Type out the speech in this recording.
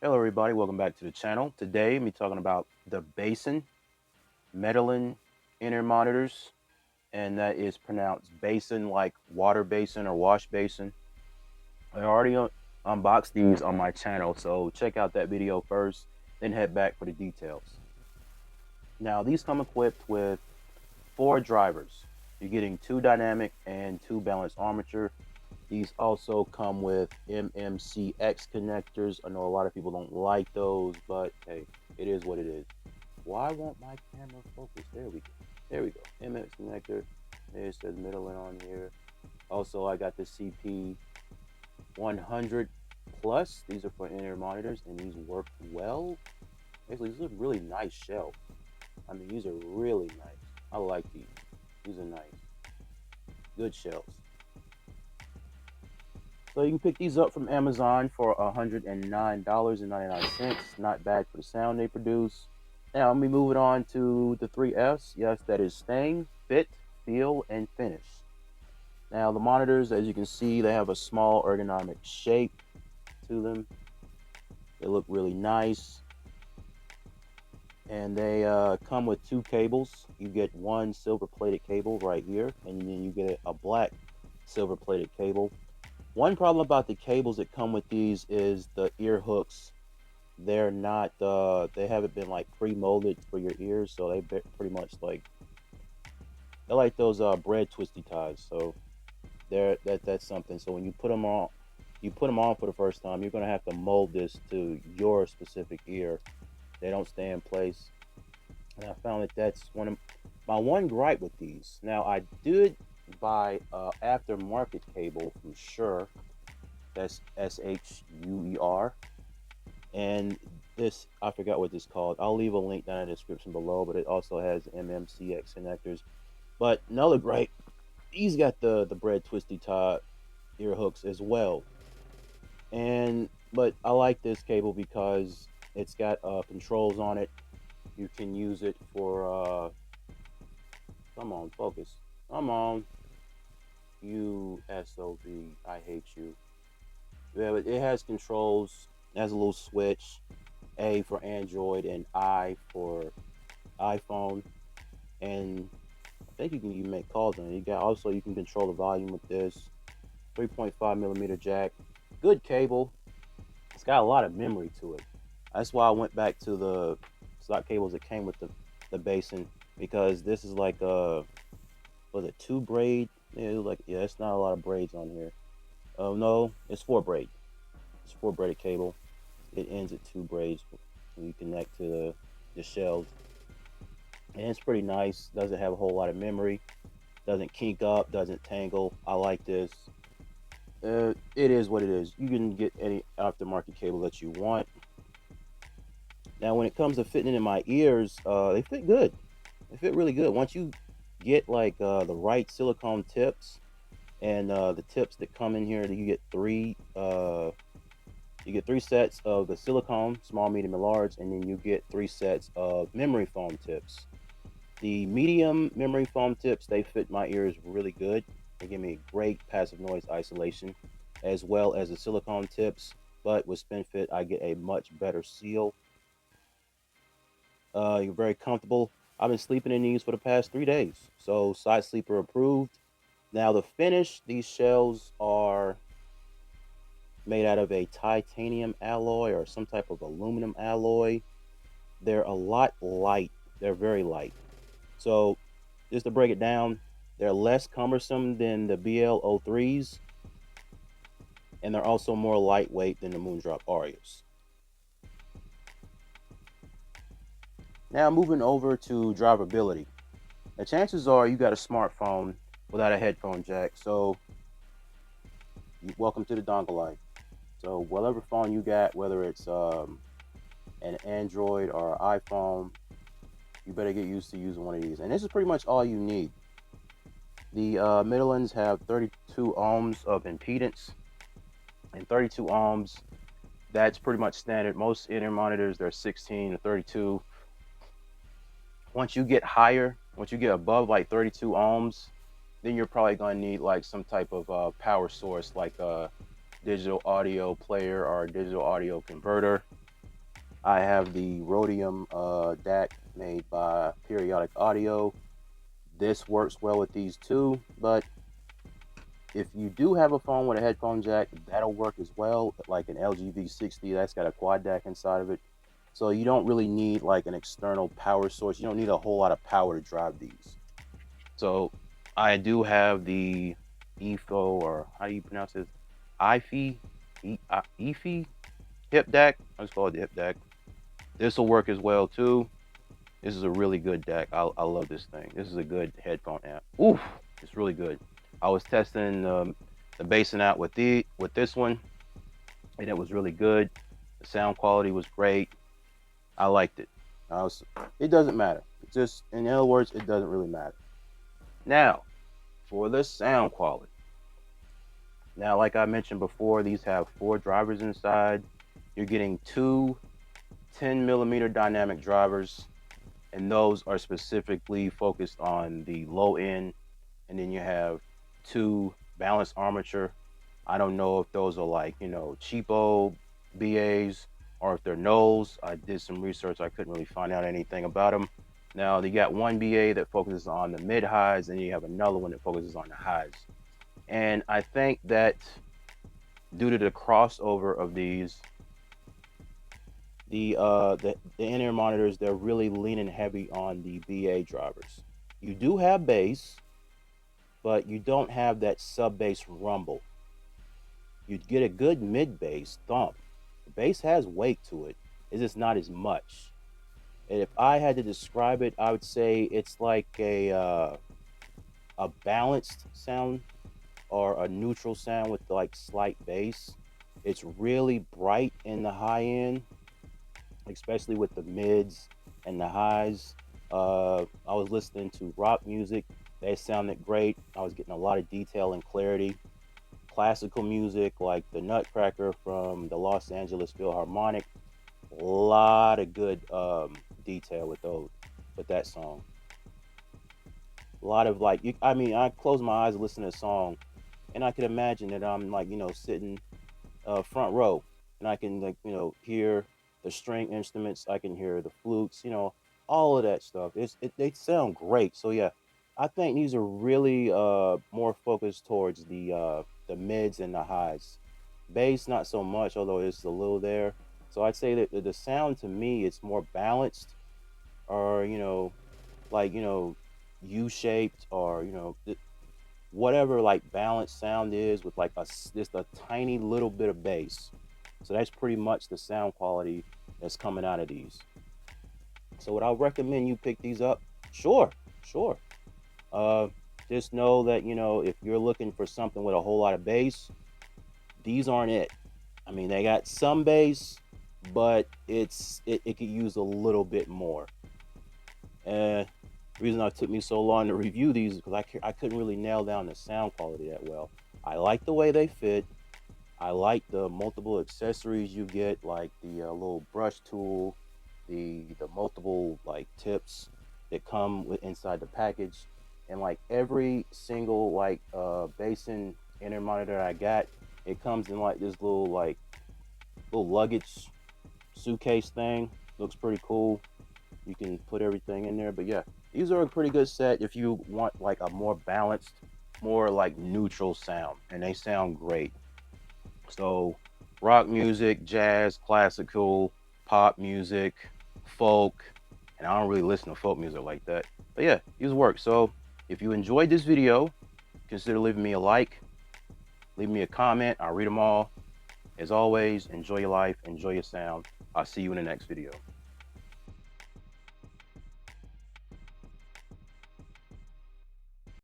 Hello everybody, welcome back to the channel. Today I'm talking about the Basin Metalen inner monitors, and that is pronounced basin like water basin or wash basin. I already unboxed these on my channel, so check out that video first, then head back for the details. Now these come equipped with 4 drivers. You're getting 2 dynamic and 2 balanced armature. These also come with MMCX connectors. I know a lot of people don't like those, but hey, it is what it is. Why won't my camera focus? There we go. There we go. MX connector. It says Metalen on here. Also, I got the CP100 Plus. These are for inner monitors, and these work well. Actually, these are really nice shelves. I mean, these are really nice. I like these. These are nice. Good shelves. So you can pick these up from Amazon for $109.99. Not bad for the sound they produce. Now let me move it on to the 3Fs. Yes, that is staying, fit, feel, and finish. Now the monitors, as you can see, they have a small ergonomic shape to them. They look really nice. And they come with 2 cables. You get one silver-plated cable right here, and then you get a black silver-plated cable. One problem about the cables that come with these is the ear hooks. They're not, they haven't been like pre-molded for your ears, so they pretty much like, they're like those bread twisty ties. So that's something. So when you put them on, for the first time, you're gonna have to mold this to your specific ear. They don't stay in place, and I found that that's my one gripe with these. Now I did buy aftermarket cable from Shure. That's SHUER, and this, I forgot what this is called. I'll leave a link down in the description below, but it also has MMCX connectors. But another gripe, these got the bread twisty tie ear hooks as well. But I like this cable because it's got controls on it. You can use it for come on, focus. Come on. You SOB, I hate you. Yeah, but it has controls. It has a little switch. A for Android and I for iPhone. And I think you can even make calls on it. You can control the volume with this. 3.5mm jack. Good cable. It's got a lot of memory to it. That's why I went back to the stock cables that came with the Basin, because this is like was it 2 braid? Yeah, it's not a lot of braids on here. Oh no, it's 4 braid. It's 4 braided cable. It ends at 2 braids when you connect to the shelves. And it's pretty nice. Doesn't have a whole lot of memory. Doesn't kink up, doesn't tangle. I like this. It is what it is. You can get any aftermarket cable that you want. Now when it comes to fitting in my ears, they fit good. They fit really good. Once you get like the right silicone tips, and the tips that come in here, you get 3 sets of the silicone, small, medium, and large, and then you get 3 sets of memory foam tips. The medium memory foam tips, they fit my ears really good. They give me great passive noise isolation, as well as the silicone tips, but with SpinFit I get a much better seal. You're very comfortable. I've been sleeping in these for the past 3 days, so side sleeper approved. Now the finish, these shells are made out of a titanium alloy or some type of aluminum alloy. They're a lot light. They're very light. So just to break it down, they're less cumbersome than the BL03s, and they're also more lightweight than the Moondrop Arias. Now moving over to drivability. The chances are you got a smartphone without a headphone jack, so welcome to the dongle life. So whatever phone you got, whether it's an Android or iPhone, you better get used to using one of these. And this is pretty much all you need. The Metalens have 32 ohms of impedance, and 32 ohms, that's pretty much standard. Most inner monitors, they're 16 to 32. Once you get higher, once you get above like 32 ohms, then you're probably going to need like some type of power source, like a digital audio player or a digital audio converter. I have the Rhodium DAC made by Periodic Audio. This works well with these too, but if you do have a phone with a headphone jack, that'll work as well, like an LG V60, that's got a quad DAC inside of it. So you don't really need like an external power source. You don't need a whole lot of power to drive these. So I do have the EFO, or how do you pronounce this? IFI, EFI Hip DAC. I just call it the Hip DAC. This will work as well too. This is a really good DAC. I love this thing. This is a good headphone amp. Oof, it's really good. I was testing the Basin out with this one, and it was really good. The sound quality was great. I liked it. It doesn't matter. It's just, in other words, it doesn't really matter. Now, for the sound quality. Now, like I mentioned before, these have 4 drivers inside. You're getting 2 10mm dynamic drivers, and those are specifically focused on the low end. And then you have 2 balanced armature. I don't know if those are like, you know, cheapo BAs or if they're nulls. I did some research. I couldn't really find out anything about them. Now, you got one BA that focuses on the mid highs, and you have another one that focuses on the highs. And I think that due to the crossover of these, the in-ear monitors, they're really leaning heavy on the BA drivers. You do have bass, but you don't have that sub-bass rumble. You get a good mid-bass thump. The bass has weight to it. It's just not as much. And if I had to describe it, I would say it's like a balanced sound or a neutral sound with like slight bass. It's really bright in the high end, especially with the mids and the highs. I was listening to rock music. They sounded great. I was getting a lot of detail and clarity. Classical music like the Nutcracker from the Los Angeles Philharmonic, a lot of good detail with that song. A lot of like, I close my eyes and listen to a song, and I can imagine that I'm like, you know, sitting front row, and I can, like, you know, hear the string instruments, I can hear the flutes, you know, all of that stuff. They sound great. So yeah, I think these are really more focused towards the mids and the highs. Bass not so much, although it's a little there. So I'd say that the sound to me, it's more balanced, or, you know, like, you know, U-shaped, or, you know, whatever like balanced sound is with like just a tiny little bit of bass. So that's pretty much the sound quality that's coming out of these. So would I recommend you pick these up? Sure. Just know that, you know, if you're looking for something with a whole lot of bass, these aren't it. I mean, they got some bass, but it could use a little bit more. And the reason it took me so long to review these is because I couldn't really nail down the sound quality that well. I like the way they fit. I like the multiple accessories you get, like the little brush tool, the multiple like tips that come with inside the package, and like every single like Basin inner monitor I got, it comes in like this little luggage suitcase thing. Looks pretty cool. You can put everything in there. But yeah, these are a pretty good set if you want like a more balanced, more like neutral sound, and they sound great. So rock music, jazz, classical, pop music, folk, and I don't really listen to folk music like that. But yeah, these work. So if you enjoyed this video, consider leaving me a like, leave me a comment. I'll read them all. As always, enjoy your life, enjoy your sound. I'll see you in the next video.